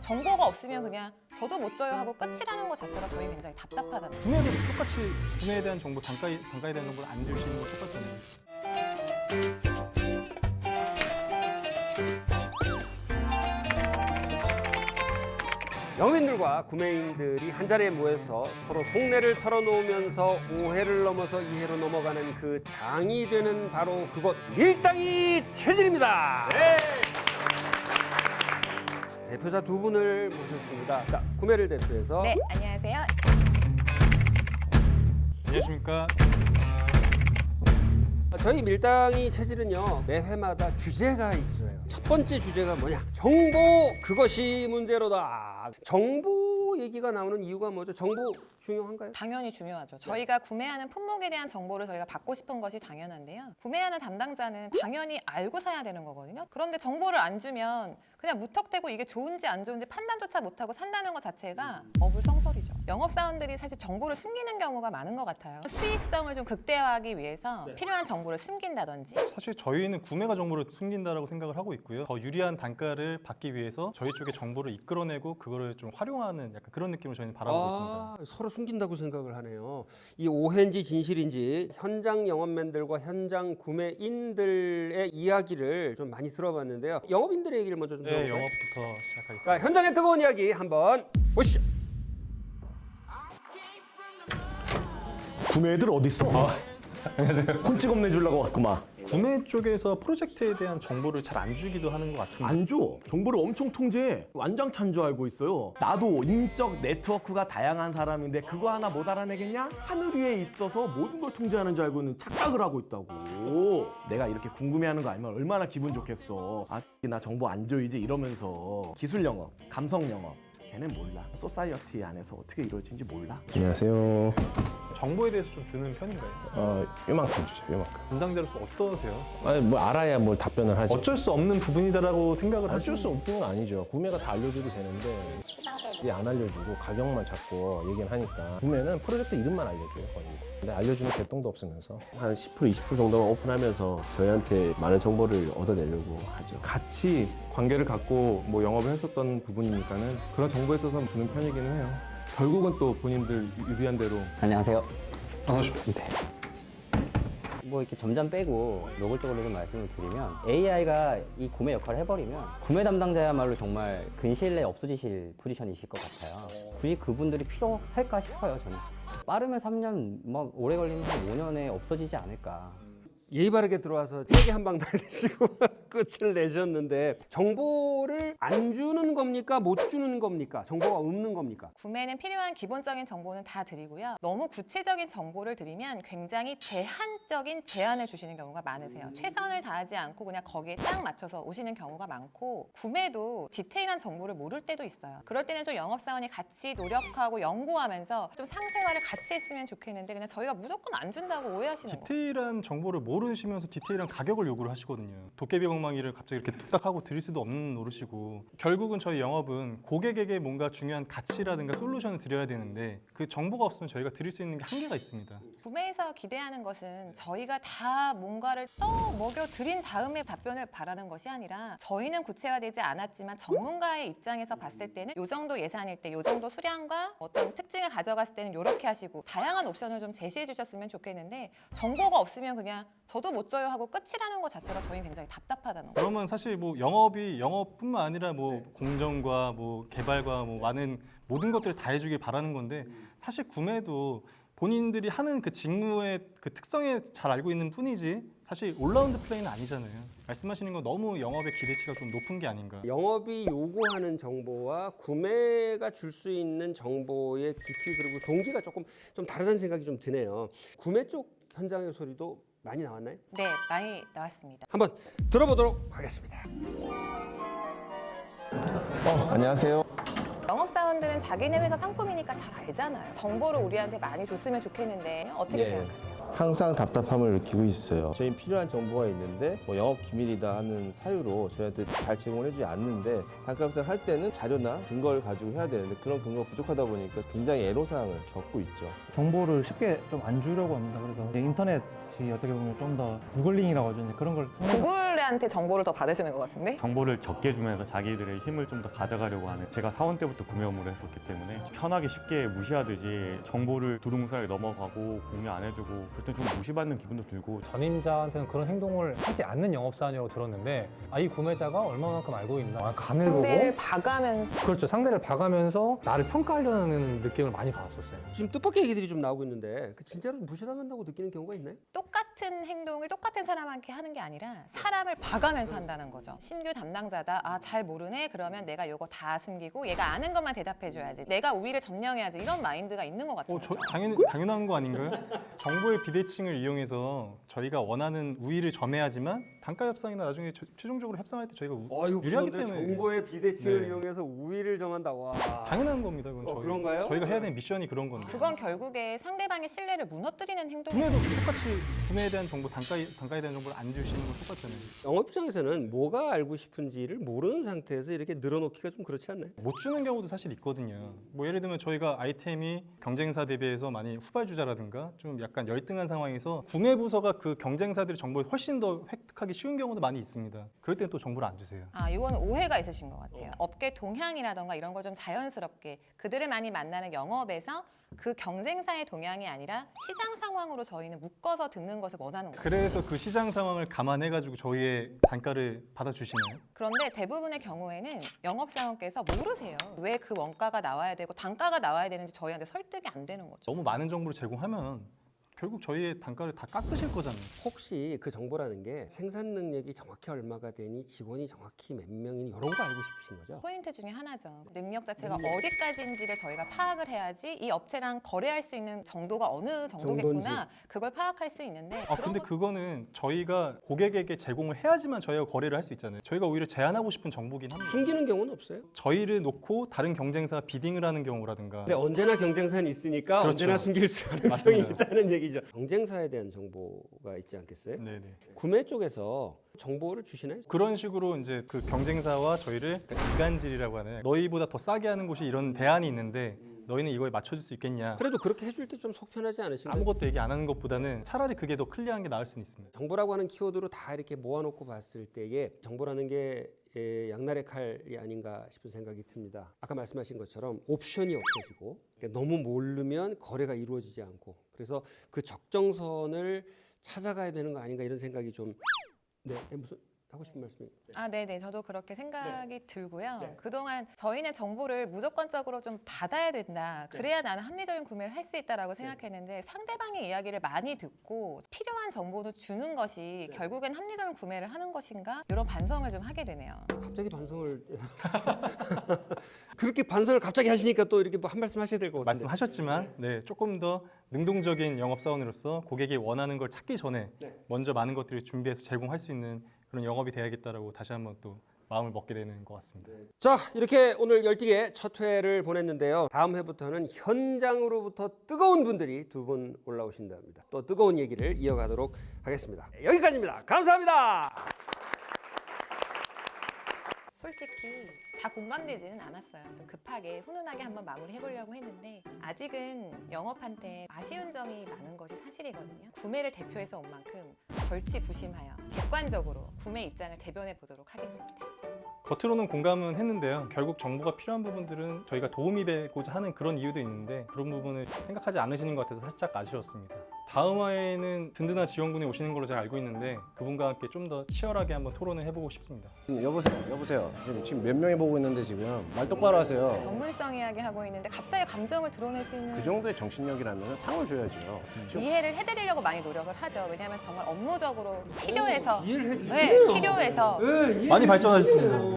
정보가 없으면 그냥 저도 못 줘요 하고 끝이라는 것 자체가 저희 굉장히 답답하다는 거예요. 구매도 똑같이 구매에 대한 정보, 단가에 대한 정보를 안 주시는 거 똑같잖아요. 영업인들과 구매인들이 한자리에 모여서 서로 속내를 털어놓으면서 오해를 넘어서 이해로 넘어가는 그 장이 되는 바로 그곳 밀당이 체질입니다. 네. 대표자 두 분을 모셨습니다. 자, 구매를 대표해서 네, 안녕하세요. 안녕하십니까. 저희 밀당이 체질은요, 매 회마다 주제가 있어요. 첫 번째 주제가 뭐냐? 정보, 그것이 문제로다. 정보 얘기가 나오는 이유가 뭐죠? 정보 중요한가요? 당연히 중요하죠. 저희가 구매하는 품목에 대한 정보를 저희가 받고 싶은 것이 당연한데요. 구매하는 담당자는 당연히 알고 사야 되는 거거든요. 그런데 정보를 안 주면 그냥 무턱대고 이게 좋은지 안 좋은지 판단조차 못하고 산다는 것 자체가 어불성설이죠. 영업사원들이 사실 정보를 숨기는 경우가 많은 것 같아요. 수익성을 좀 극대화하기 위해서 필요한 정보를 숨긴다든지. 사실 저희는 구매가 정보를 숨긴다라고 생각을 하고 있고요. 더 유리한 단가를 받기 위해서 저희 쪽에 정보를 이끌어내고 그거를 좀 활용하는 약간 그런 느낌을 저희는 바라보고 있습니다. 서로 숨긴다고 생각을 하네요. 이 오해인지 진실인지 현장 영업맨들과 현장 구매인들의 이야기를 좀 많이 들어봤는데요. 영업인들의 얘기를 먼저 좀 네, 들어볼까요? 영업부터 시작하겠습니다. 자, 현장의 뜨거운 이야기 한번 보시죠. 구매 애들 어딨어? 안녕하세요. 혼쭐 내주려고 왔구만. 구매 쪽에서 프로젝트에 대한 정보를 잘 안 주기도 하는 것 같은데. 안 줘. 정보를 엄청 통제해. 완장찬 줄 알고 있어요. 나도 인적 네트워크가 다양한 사람인데 그거 하나 못 알아내겠냐? 하늘 위에 있어서 모든 걸 통제하는 줄 알고는 착각을 하고 있다고. 내가 이렇게 궁금해하는 거 알면 얼마나 기분 좋겠어. 아, 나 정보 안 줘 이제 이러면서 기술 영업, 감성 영업. 걔는 몰라. 소사이어티 안에서 어떻게 이루어지는지 몰라. 안녕하세요. 정보에 대해서 좀 주는 편인가요? 요만큼 주죠, 요만큼. 담당자로서 어떠세요? 아니, 뭐 알아야 뭘 답변을 하지. 어쩔 수 없는 부분이다라고 생각을 어쩔 하시는 수 없는 건 아니죠. 구매가 다 알려줘도 되는데 이게 안 알려주고 가격만 잡고 얘기는 하니까 구매는 프로젝트 이름만 알려줘요, 거의. 근데 알려주는 개똥도 없으면서. 한 10%, 20% 정도만 오픈하면서 저희한테 많은 정보를 얻어내려고 하죠. 같이 관계를 갖고 뭐 영업을 했었던 부분이니까는 그런 정보에 있어서는 주는 편이기는 해요. 결국은 또 본인들 유리한 대로. 안녕하세요. 반갑습니다. 뭐 이렇게 점점 빼고 노골적으로 좀 말씀을 드리면 AI가 이 구매 역할을 해버리면 구매 담당자야말로 정말 근시일 내에 없어지실 포지션이실 것 같아요. 굳이 그분들이 필요할까 싶어요, 저는. 빠르면 3년, 뭐 오래 걸리면 한 5년에 없어지지 않을까. 예의 바르게 들어와서 세게 한 방 날리시고 끝을 내셨는데 정보를 안 주는 겁니까? 못 주는 겁니까? 정보가 없는 겁니까? 구매는 필요한 기본적인 정보는 다 드리고요. 너무 구체적인 정보를 드리면 굉장히 제한적인 제한을 주시는 경우가 많으세요. 최선을 다하지 않고 그냥 거기에 딱 맞춰서 오시는 경우가 많고 구매도 디테일한 정보를 모를 때도 있어요. 그럴 때는 좀 영업사원이 같이 노력하고 연구하면서 좀 상세화를 같이 했으면 좋겠는데 그냥 저희가 무조건 안 준다고 오해하시는 거예요. 디테일한 정보를 모르시면서 디테일한 가격을 요구를 하시거든요. 도깨비 방망이를 갑자기 이렇게 뚝딱 하고 드릴 수도 없는 노릇이고 결국은 저희 영업은 고객에게 뭔가 중요한 가치라든가 솔루션을 드려야 되는데 그 정보가 없으면 저희가 드릴 수 있는 게 한계가 있습니다. 구매에서 기대하는 것은 저희가 다 뭔가를 떠먹여 드린 다음에 답변을 바라는 것이 아니라 저희는 구체화되지 않았지만 전문가의 입장에서 봤을 때는 이 정도 예산일 때 이 정도 수량과 어떤 특징을 가져갔을 때는 이렇게 하시고 다양한 옵션을 좀 제시해 주셨으면 좋겠는데 정보가 없으면 그냥 저도 못 줘요 하고 끝이라는 것 자체가 저희 굉장히 답답하다는 거예요. 그러면 사실 뭐 영업이 영업뿐만 아니라 뭐 공정과 뭐 개발과 뭐 많은 모든 것들을 다 해주길 바라는 건데 사실 구매도 본인들이 하는 그 직무의 그 특성에 잘 알고 있는 뿐이지 사실 올라운드 플레이는 아니잖아요. 말씀하시는 건 너무 영업의 기대치가 좀 높은 게 아닌가. 영업이 요구하는 정보와 구매가 줄 수 있는 정보의 깊이 그리고 동기가 조금 좀 다르다는 생각이 좀 드네요. 구매 쪽 현장의 소리도 많이 나왔나요? 네, 많이 나왔습니다. 한번 들어보도록 하겠습니다. 안녕하세요. 영업사원들은 자기네 회사 상품이니까 잘 알잖아요. 정보를 우리한테 많이 줬으면 좋겠는데 어떻게 생각하세요? 항상 답답함을 느끼고 있어요. 저희 필요한 정보가 있는데 뭐 영업 기밀이다 하는 사유로 저희한테 잘 제공해주지 않는데 단가 협상할 때는 자료나 근거를 가지고 해야 되는데 그런 근거가 부족하다 보니까 굉장히 애로사항을 겪고 있죠. 정보를 쉽게 좀 안 주려고 합니다. 그래서 인터넷이 어떻게 보면 좀 더 구글링이라고 하죠. 이제 그런 걸 통해서 구글 바퀴벌레한테 정보를 더 받으시는 것 같은데? 정보를 적게 주면서 자기들의 힘을 좀 더 가져가려고 하는, 제가 사원 때부터 구매 업무를 했었기 때문에 편하게 쉽게 무시하듯이 정보를 두루뭉술하게 넘어가고 공유 안 해주고 그럴 땐 좀 무시받는 기분도 들고. 전임자한테는 그런 행동을 하지 않는 영업사원이라고 들었는데 이 구매자가 얼마만큼 알고 있나 간을 보고 상대를 봐가면서 그렇죠. 상대를 봐가면서 나를 평가하려는 느낌을 많이 받았었어요. 지금 뜻밖의 얘기들이 좀 나오고 있는데 그 진짜로 무시당한다고 느끼는 경우가 있나요? 똑같은 행동을 똑같은 사람한테 하는 게 아니라 사람을 봐가면서 한다는 거죠. 신규 담당자다. 아, 잘 모르네. 그러면 내가 요거 다 숨기고 얘가 아는 것만 대답해줘야지. 내가 우위를 점령해야지. 이런 마인드가 있는 것 같아요. 당연한 거 아닌가요? 정보의 비대칭을 이용해서 저희가 원하는 우위를 점해야지만 단가 협상이나 나중에 최종적으로 협상할 때 저희가 유리하기 때문에 정보의 비대칭을 네. 이용해서 우위를 정한다. 와. 당연한 겁니다. 그건 그런가요? 저희가 해야 되는 미션이 그런 건데. 그건 결국에 상대방의 신뢰를 무너뜨리는 행동이에요. 구매도 똑같이 구매에 대한 정보, 단가에 대한 정보를 안 주시는 건 똑같잖아요. 영업 입장에서는 뭐가 알고 싶은지를 모르는 상태에서 이렇게 늘어놓기가 좀 그렇지 않나요? 못 주는 경우도 사실 있거든요. 뭐 예를 들면 저희가 아이템이 경쟁사 대비해서 많이 후발주자라든가 좀 약간 열등한 상황에서 구매 부서가 그 경쟁사들의 정보를 훨씬 더 획득하기 쉬운 경우도 많이 있습니다. 그럴 땐 또 정보를 안 주세요. 아, 이거는 오해가 있으신 것 같아요. 업계 동향이라던가 이런 걸 좀 자연스럽게 그들을 많이 만나는 영업에서 그 경쟁사의 동향이 아니라 시장 상황으로 저희는 묶어서 듣는 것을 원하는 거예요. 그래서 그 시장 상황을 감안해가지고 저희의 단가를 받아주시나요? 그런데 대부분의 경우에는 영업사원께서 모르세요. 왜 그 원가가 나와야 되고 단가가 나와야 되는지 저희한테 설득이 안 되는 거죠. 너무 많은 정보를 제공하면 결국 저희의 단가를 다 깎으실 거잖아요. 혹시 그 정보라는 게 생산 능력이 정확히 얼마가 되니 직원이 정확히 몇 명이니 이런 거 알고 싶으신 거죠? 포인트 중에 하나죠. 능력 자체가 어디까지인지를 저희가 파악을 해야지 이 업체랑 거래할 수 있는 정도가 어느 정도겠구나 그걸 파악할 수 있는데 근데 그거는 저희가 고객에게 제공을 해야지만 저희가 거래를 할 수 있잖아요. 저희가 오히려 제안하고 싶은 정보긴 합니다. 숨기는 경우는 없어요? 저희를 놓고 다른 경쟁사가 비딩을 하는 경우라든가. 근데 언제나 경쟁사는 있으니까 그렇죠. 언제나 숨길 가능성이 맞습니다. 있다는 얘기죠. 경쟁사에 대한 정보가 있지 않겠어요? 네네. 구매 쪽에서 정보를 주시나요? 그런 식으로 이제 그 경쟁사와 저희를 이간질이라고 하는 너희보다 더 싸게 하는 곳이 이런 대안이 있는데 너희는 이거에 맞춰줄 수 있겠냐. 그래도 그렇게 해줄 때 좀 속 편하지 않으신가요? 아무것도 얘기 안 하는 것보다는 차라리 그게 더 클리어한 게 나을 수는 있습니다. 정보라고 하는 키워드로 다 이렇게 모아놓고 봤을 때에 정보라는 게 양날의 칼이 아닌가 싶은 생각이 듭니다. 아까 말씀하신 것처럼 옵션이 없어지고 그러니까 너무 모르면 거래가 이루어지지 않고 그래서 그 적정선을 찾아가야 되는 거 아닌가 이런 생각이 좀 무슨 하고 싶은 말씀이? 아, 네네. 저도 그렇게 생각이 들고요. 그동안 저희는 정보를 무조건적으로 좀 받아야 된다. 그래야 나는 합리적인 구매를 할 수 있다라고 생각했는데 상대방의 이야기를 많이 듣고 필요한 정보를 주는 것이 결국엔 합리적인 구매를 하는 것인가? 이런 반성을 좀 하게 되네요. 갑자기 반성을 그렇게 반성을 갑자기 하시니까 또 이렇게 뭐 한 말씀 하셔야 될 것 같은데. 말씀하셨지만 네, 조금 더 능동적인 영업사원으로서 고객이 원하는 걸 찾기 전에 먼저 많은 것들을 준비해서 제공할 수 있는 그런 영업이 돼야겠다라고 다시 한번 또 마음을 먹게 되는 것 같습니다. 자, 이렇게 오늘 열띠게 첫 회를 보냈는데요. 다음 회부터는 현장으로부터 뜨거운 분들이 두 분 올라오신답니다. 또 뜨거운 얘기를 이어가도록 하겠습니다. 여기까지입니다. 감사합니다. 솔직히 다 공감되지는 않았어요. 좀 급하게 훈훈하게 한번 마무리해보려고 했는데 아직은 영업한테 아쉬운 점이 많은 것이 사실이거든요. 구매를 대표해서 온 만큼 절치부심하여 객관적으로 구매 입장을 대변해 보도록 하겠습니다. 겉으로는 공감은 했는데요. 결국 정보가 필요한 부분들은 저희가 도움이 되고자 하는 그런 이유도 있는데 그런 부분을 생각하지 않으시는 것 같아서 살짝 아쉬웠습니다. 다음 화에는 든든한 지원군이 오시는 걸로 제가 알고 있는데 그분과 함께 좀 더 치열하게 한번 토론을 해보고 싶습니다. 여보세요. 지금 몇 명이 보고 있는데 지금 말 똑바로 하세요. 전문성 이야기 하고 있는데 갑자기 감정을 드러낼 수 있는 그 정도의 정신력이라면 상을 줘야죠. 이해를 해드리려고 많이 노력을 하죠. 왜냐하면 정말 업무적으로 필요해서 이해를 해주시네요. 필요해서 네, 많이 발전하셨습니다.